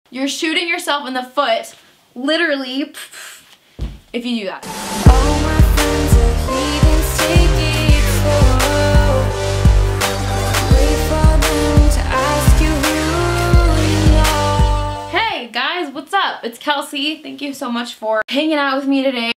You're shooting yourself in the foot, literally, if you do that. All my friends are heathens, take it slow. Wait for them to ask you who you know. Hey guys, what's up? It's Kelsey. Thank you so much for hanging out with me today.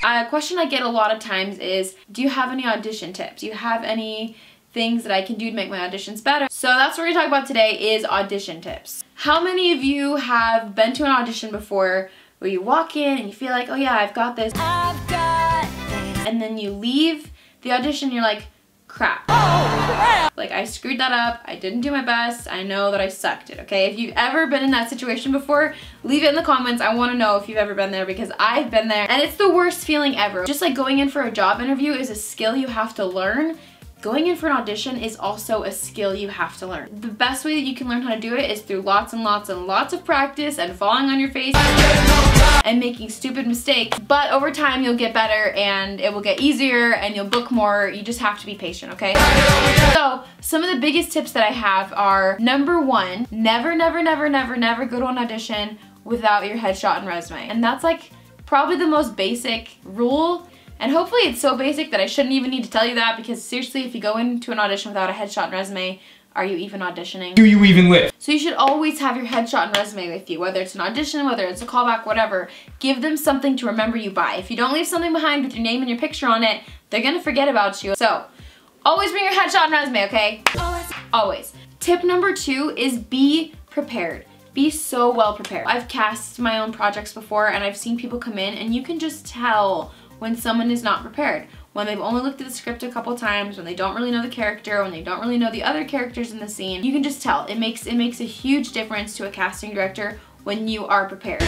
A question I get a lot of times is, do you have any audition tips? Do you have any things that I can do to make my auditions better? So that's what we're gonna talk about today, is audition tips. How many of you have been to an audition before where you walk in and you feel like, oh yeah, I've got this, and then you leave the audition and you're like, crap. Like, I screwed that up, I didn't do my best, I know that I sucked it, okay? If you've ever been in that situation before, leave it in the comments. I wanna know if you've ever been there, because I've been there and it's the worst feeling ever. Just like going in for a job interview is a skill you have to learn, going in for an audition is also a skill you have to learn. The best way that you can learn how to do it is through lots and lots and lots of practice and falling on your face and making stupid mistakes. But over time you'll get better and it will get easier and you'll book more. You just have to be patient, okay? So some of the biggest tips that I have are, number one, never go to an audition without your headshot and resume. And that's like probably the most basic rule. And hopefully it's so basic that I shouldn't even need to tell you that, because seriously, if you go into an audition without a headshot and resume, are you even auditioning? Do you even live? So you should always have your headshot and resume with you, whether it's an audition, whether it's a callback, whatever. Give them something to remember you by. If you don't leave something behind with your name and your picture on it, they're gonna forget about you. So always bring your headshot and resume, okay? Always. Tip number two is be prepared. Be so well prepared. I've cast my own projects before and I've seen people come in and you can just tell when someone is not prepared, when they've only looked at the script a couple times, when they don't really know the character, when they don't really know the other characters in the scene. You can just tell. It makes a huge difference to a casting director when you are prepared.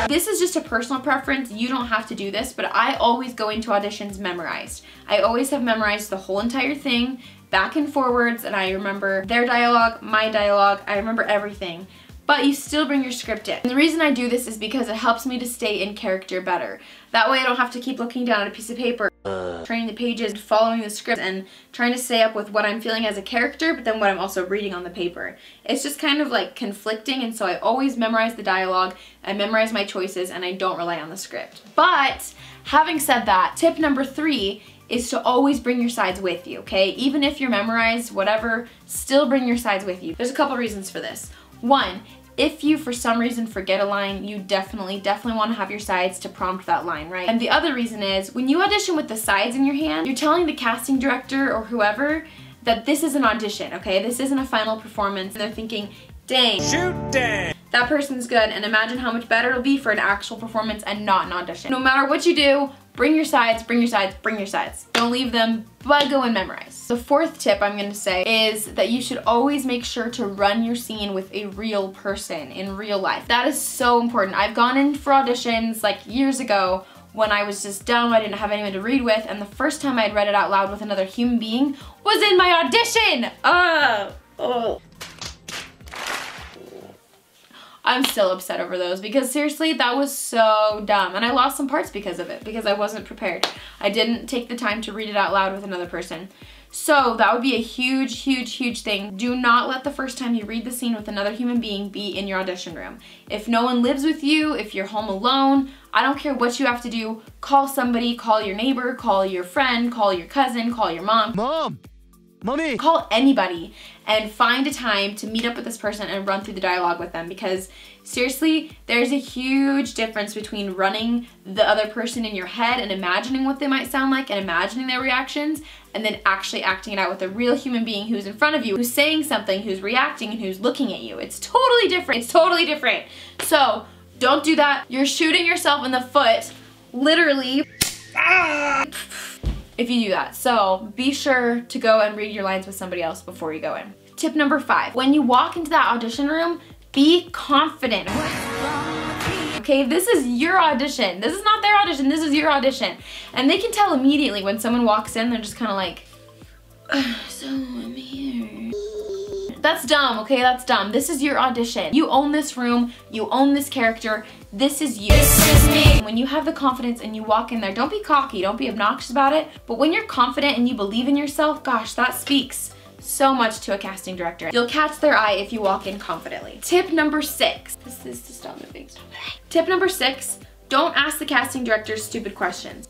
This is just a personal preference. You don't have to do this, but I always go into auditions memorized. I always have memorized the whole entire thing, back and forwards, and I remember their dialogue, my dialogue, I remember everything. But you still bring your script in. And the reason I do this is because it helps me to stay in character better. That way I don't have to keep looking down at a piece of paper, turning the pages, following the script, and trying to stay up with what I'm feeling as a character, but then what I'm also reading on the paper. It's just kind of like conflicting, and so I always memorize the dialogue, I memorize my choices, and I don't rely on the script. But having said that, tip number three is to always bring your sides with you, okay? Even if you're memorized, whatever, still bring your sides with you. There's a couple reasons for this. One, if you for some reason forget a line, you definitely want to have your sides to prompt that line, right? And the other reason is, when you audition with the sides in your hand, you're telling the casting director or whoever that this is an audition, okay? This isn't a final performance. And they're thinking, dang, shoot, dang, that person's good, and imagine how much better it'll be for an actual performance and not an audition. No matter what you do, bring your sides, bring your sides, bring your sides. Don't leave them, but go and memorize. The fourth tip I'm gonna say is that you should always make sure to run your scene with a real person in real life. That is so important. I've gone in for auditions like years ago when I was just dumb, I didn't have anyone to read with, and the first time I'd read it out loud with another human being was in my audition! I'm still upset over those, because seriously, that was so dumb. And I lost some parts because of it, because I wasn't prepared. I didn't take the time to read it out loud with another person. So that would be a huge thing. Do not let the first time you read the scene with another human being be in your audition room. If no one lives with you, if you're home alone, I don't care what you have to do, call somebody, call your neighbor, call your friend, call your cousin, call your mom. Mommy! Call anybody and find a time to meet up with this person and run through the dialogue with them, because seriously, there's a huge difference between running the other person in your head and imagining what they might sound like and imagining their reactions, and then actually acting it out with a real human being who's in front of you, who's saying something, who's reacting, and who's looking at you. It's totally different. It's totally different. So don't do that. You're shooting yourself in the foot, literally. If you do that. So be sure to go and read your lines with somebody else before you go in. Tip number 5, when you walk into that audition room, be confident. Okay, this is your audition. This is not their audition, this is your audition. And they can tell immediately when someone walks in, they're just kind of like, so I'm here. That's dumb, okay, that's dumb. This is your audition. You own this room, you own this character, this is you. This is me. When you have the confidence and you walk in there, don't be cocky, don't be obnoxious about it, but when you're confident and you believe in yourself, gosh, that speaks so much to a casting director. You'll catch their eye if you walk in confidently. Tip number 6. This is to stop moving. Tip number 6, don't ask the casting director stupid questions.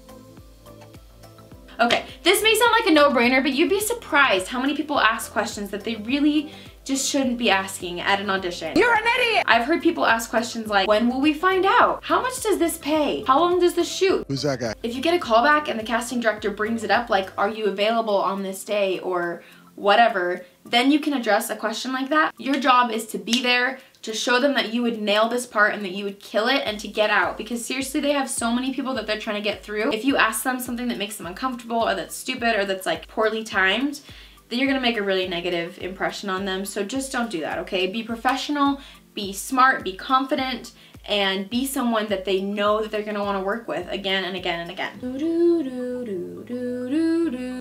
Okay, this may sound like a no-brainer, but you'd be surprised how many people ask questions that they really just shouldn't be asking at an audition. You're an idiot! I've heard people ask questions like, when will we find out? How much does this pay? How long does this shoot? Who's that guy? If you get a callback and the casting director brings it up, like, are you available on this day or whatever, then you can address a question like that. Your job is to be there, to show them that you would nail this part and that you would kill it, and to get out, because seriously, they have so many people that they're trying to get through. If you ask them something that makes them uncomfortable or that's stupid or that's like poorly timed, then you're gonna make a really negative impression on them. So just don't do that, okay? Be professional, be smart, be confident, and be someone that they know that they're gonna wanna work with again and again and again.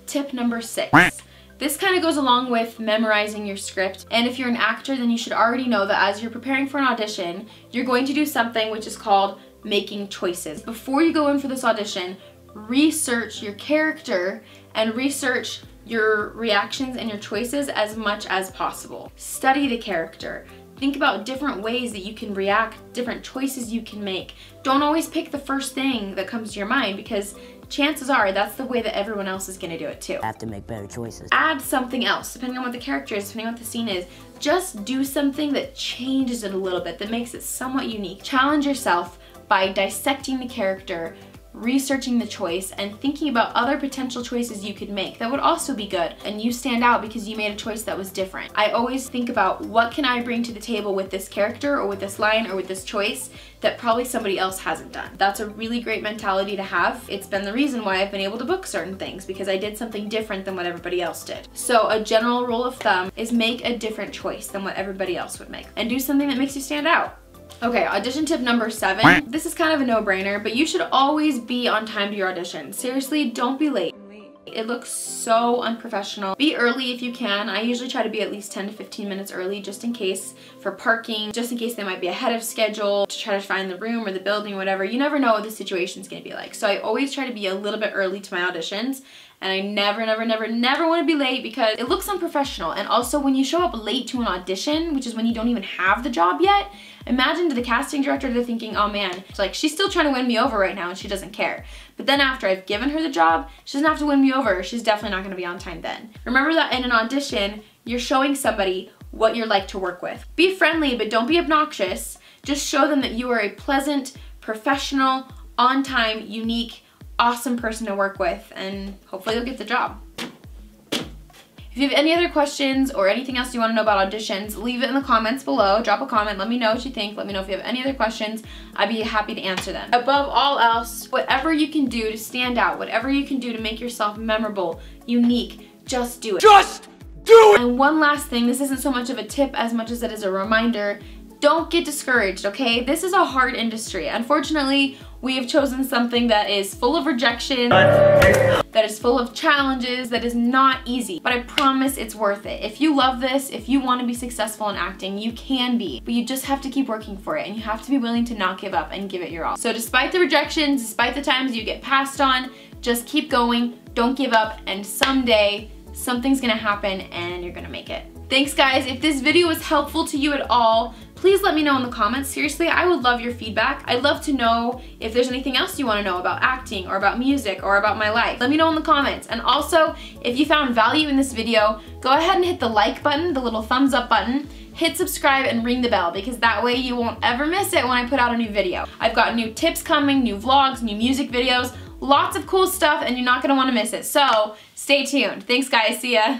Tip number 6. This kind of goes along with memorizing your script, and if you're an actor, then you should already know that as you're preparing for an audition, you're going to do something which is called making choices. Before you go in for this audition, research your character and research your reactions and your choices as much as possible. Study the character. Think about different ways that you can react, different choices you can make. Don't always pick the first thing that comes to your mind, because chances are that's the way that everyone else is gonna do it too. I have to make better choices. Add something else, depending on what the character is, depending on what the scene is. Just do something that changes it a little bit, that makes it somewhat unique. Challenge yourself by dissecting the character, researching the choice, and thinking about other potential choices you could make that would also be good, and you stand out because you made a choice that was different. I always think about, what can I bring to the table with this character or with this line or with this choice that probably somebody else hasn't done. That's a really great mentality to have. It's been the reason why I've been able to book certain things, because I did something different than what everybody else did. So a general rule of thumb is make a different choice than what everybody else would make, and do something that makes you stand out. Okay, audition tip number 7. This is kind of a no-brainer, but you should always be on time to your audition. Seriously, don't be late. It looks so unprofessional. Be early if you can. I usually try to be at least 10 to 15 minutes early, just in case, for parking, just in case they might be ahead of schedule, to try to find the room or the building or whatever. You never know what the situation's gonna be like. So I always try to be a little bit early to my auditions, and I never want to be late, because it looks unprofessional. And also, when you show up late to an audition, which is when you don't even have the job yet, imagine to the casting director, they're thinking, oh man, it's like, she's still trying to win me over right now and she doesn't care. But then after I've given her the job, she doesn't have to win me over. She's definitely not going to be on time then. Remember that in an audition, you're showing somebody what you're like to work with. Be friendly, but don't be obnoxious. Just show them that you are a pleasant, professional, on time, unique, awesome person to work with, and hopefully you'll get the job. If you have any other questions or anything else you want to know about auditions, leave it in the comments below. Drop a comment, let me know what you think. Let me know if you have any other questions. I'd be happy to answer them. Above all else, whatever you can do to stand out, whatever you can do to make yourself memorable, unique, just do it. Just do it! And one last thing, this isn't so much of a tip as much as it is a reminder. Don't get discouraged, okay? This is a hard industry. Unfortunately, we have chosen something that is full of rejection, that is full of challenges, that is not easy. But I promise it's worth it. If you love this, if you want to be successful in acting, you can be. But you just have to keep working for it, and you have to be willing to not give up and give it your all. So despite the rejections, despite the times you get passed on, just keep going, don't give up, and someday something's gonna happen and you're gonna make it. Thanks guys. If this video was helpful to you at all, please let me know in the comments. Seriously, I would love your feedback. I'd love to know if there's anything else you want to know about acting or about music or about my life. Let me know in the comments. And also, if you found value in this video, go ahead and hit the like button, the little thumbs up button, hit subscribe and ring the bell, because that way you won't ever miss it when I put out a new video. I've got new tips coming, new vlogs, new music videos, lots of cool stuff, and you're not going to want to miss it. So stay tuned. Thanks guys. See ya.